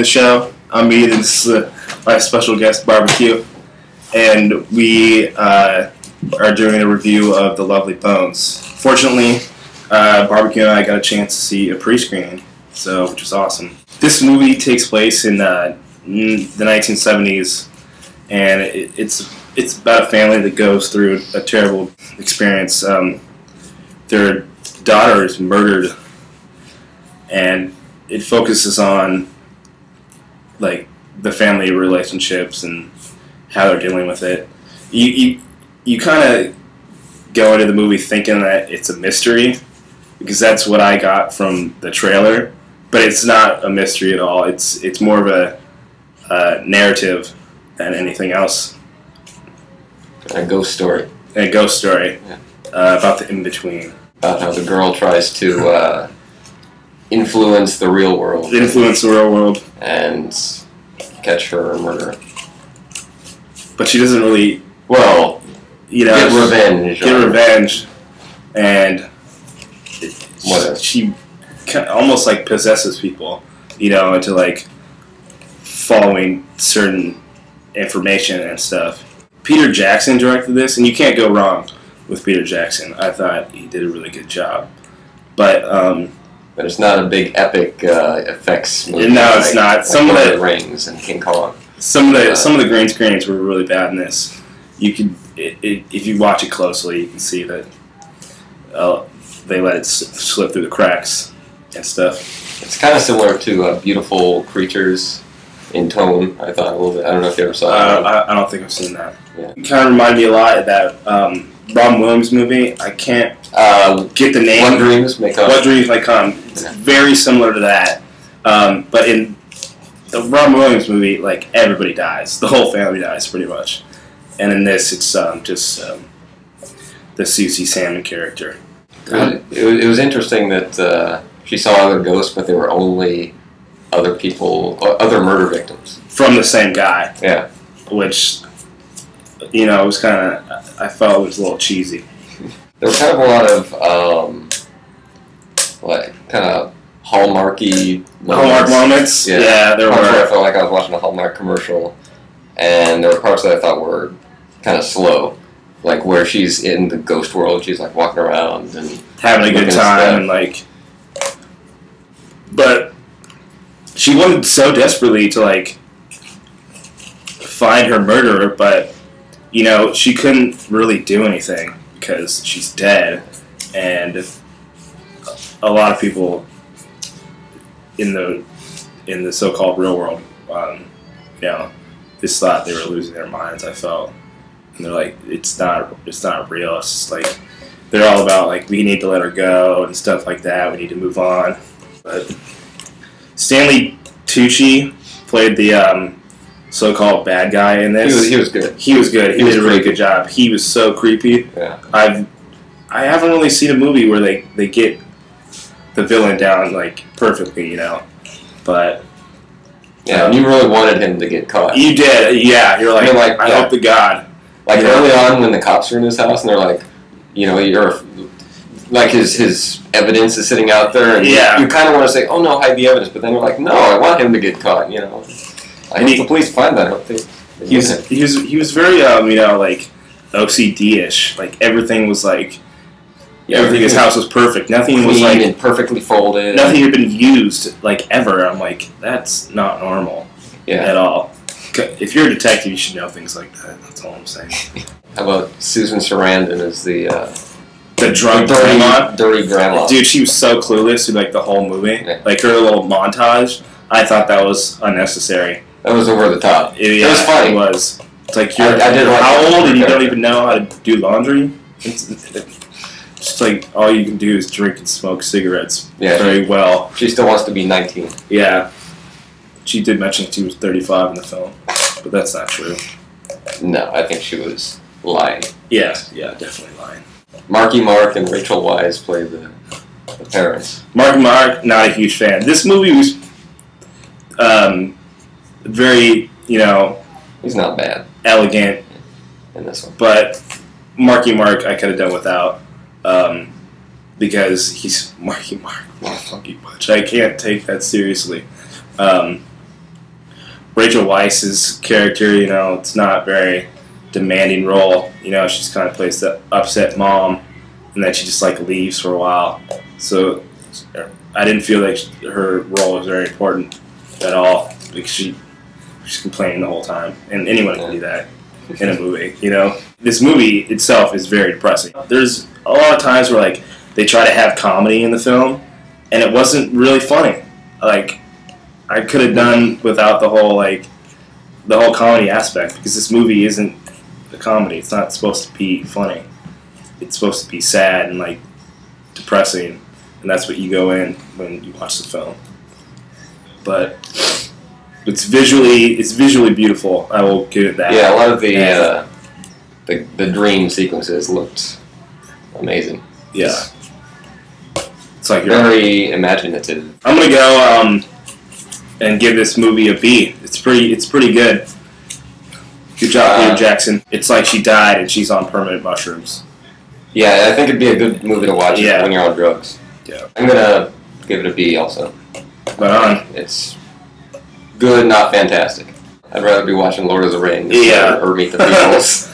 the show. I'm Mead, and this is my special guest, Barbecue. And we are doing a review of The Lovely Bones. Fortunately, Barbecue and I got a chance to see a pre-screening, which was awesome. This movie takes place in the 1970s, and it's about a family that goes through a terrible experience. Their daughter is murdered, and it focuses on like the family relationships and how they're dealing with it. You kind of go into the movie thinking that it's a mystery, because that's what I got from the trailer. But it's not a mystery at all. It's more of a narrative than anything else. A ghost story. A ghost story. Yeah. About the in-between. About how the girl tries to influence the real world. Influence the real world. And catch her murderer. But she doesn't really... Well, get revenge. Get revenge. And she almost like possesses people, into like following certain information and stuff. Peter Jackson directed this, and you can't go wrong with Peter Jackson. I thought he did a really good job. But it's not a big epic effects movie. No, it's not. Some of the Rings and King Kong. Some of the green screens were really bad in this. You could, if you watch it closely, you can see that they let it slip through the cracks and stuff. It's kind of similar to Beautiful Creatures in tone, I thought, a little bit. I don't know if you ever saw it. I don't think I've seen that. Yeah. It kind of reminded me a lot of that Robin Williams movie. I can't get the name. What Dreams May Come. What Dreams May Come. It's very similar to that. But in the Robin Williams movie, like, everybody dies. The whole family dies, pretty much. And in this, it's just the Susie Salmon character. It was interesting that she saw other ghosts, but they were only other people, other murder victims. From the same guy. Yeah. Which, it was kind of, I felt it was a little cheesy. There were kind of a lot of, kind of Hallmarky moments. Hallmark moments? Yeah, there were. I felt like I was watching a Hallmark commercial, and there were parts that I thought were kind of slow. Like where she's in the ghost world, she's like walking around and having a good time, and like, but she wanted so desperately to like find her murderer, but she couldn't really do anything because she's dead, and a lot of people in the so-called real world, just thought they were losing their minds. I felt. And they're like, it's not real. It's just like, they're all about like, we need to let her go and stuff like that. We need to move on. But Stanley Tucci played the so-called bad guy in this. He was good. He was good. He did a really good job. He was so creepy. Yeah. I haven't really seen a movie where they get the villain down like perfectly, but. Yeah, and you really wanted him to get caught. You did, yeah. You're like, I hope to God. Like early on when the cops are in his house and they're like, you're like his evidence is sitting out there, and you kind of want to say, oh no, hide the evidence, but then you're like, no, I want him to get caught. I hope the police find that. I hope he was very like OCD-ish. Like everything was like everything in his house was perfect. Nothing was like and perfectly folded. Nothing had been used like ever. I'm like, that's not normal at all. If you're a detective, you should know things like that. That's all I'm saying. How about Susan Sarandon as the drunk dirty grandma? Dude, she was so clueless through like the whole movie. Yeah. Like her little montage, I thought that was unnecessary. That was over the top. It was funny. It was. It's like you're how old and you don't even know how to do laundry? It's just like all you can do is drink and smoke cigarettes very well. She still wants to be 19. Yeah. She did mention she was 35 in the film, but that's not true. No, I think she was lying. Yeah, definitely lying. Marky Mark and Rachel Weisz played the parents. Marky Mark, not a huge fan. This movie was very, he's not bad. Elegant in this one. But Marky Mark I could have done without. Because he's Marky Mark, Funky Punch. I can't take that seriously. Rachel Weisz's character, you know, it's not a very demanding role. You know, she's kind of plays the upset mom, and then she just like leaves for a while. So I didn't feel like her role was very important at all because she's complaining the whole time, and anyone can do that in a movie. You know, this movie itself is very depressing. There's a lot of times where like they try to have comedy in the film, and it wasn't really funny. Like, I could have done without the whole comedy aspect, because this movie isn't a comedy. It's not supposed to be funny. It's supposed to be sad and like depressing, and that's what you go in when you watch the film. But it's visually beautiful. I will give it that. Yeah, a lot of the dream sequences looked amazing. Yeah, it's like very imaginative. I'm gonna go and give this movie a B. It's pretty good. Good job, Peter Jackson. It's like she died and she's on permanent mushrooms. Yeah, I think it'd be a good movie to watch when you're on drugs. Yeah. I'm gonna give it a B also. Right on. It's good, not fantastic. I'd rather be watching Lord of the Rings or Meet the Beatles.